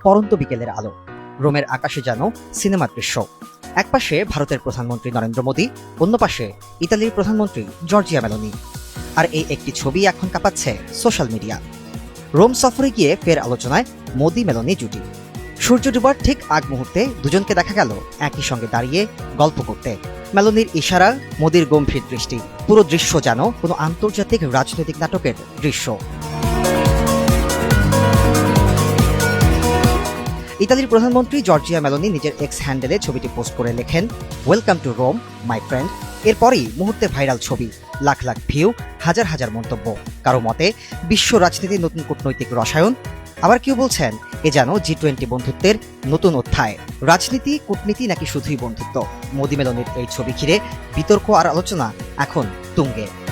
পরন্ত বিকেলের আলো। রোমের আকাশে যেন সিনেমার দৃশ্য। একপাশে ভারতের প্রধানমন্ত্রী নরেন্দ্র মোদী, অন্য পাশে ইতালির প্রধানমন্ত্রী জর্জিয়া মেলোনি। আর এই একটি ছবি এখন কাঁপাচ্ছে সোশ্যাল মিডিয়া। রোম সফরে গিয়ে ফের আলোচনায় মোদী মেলোনি জুটি। সূর্য ডুবার ঠিক আগ মুহূর্তে দুজনকে দেখা গেল একই সঙ্গে দাঁড়িয়ে গল্প করতে। মেলোনির ইশারা, মোদীর গম্ভীর দৃষ্টি, পুরো দৃশ্য যেন কোনো আন্তর্জাতিক রাজনৈতিক নাটকের দৃশ্য। ইতালির প্রধানমন্ত্রী জর্জিয়া মেলোনি নিজের এক্স হ্যান্ডেলে ছবিটি পোস্ট করে লেখেন, welcome to Rome my friend. এরপরই মুহূর্তে ভাইরাল ছবি, লাখ লাখ ভিউ, হাজার হাজার মন্তব্য। কারো মতে বিশ্ব রাজনীতির নতুন কূটনৈতিক রসায়ন, আবার কেউ বলছেন এ যেন G20 বন্ধুত্বের নতুন অধ্যায়। রাজনীতি, কূটনীতি নাকি শুধুই বন্ধুত্ব? মোদী মেলোনির এই ছবি ঘিরে বিতর্ক আর আলোচনা এখন তুঙ্গে।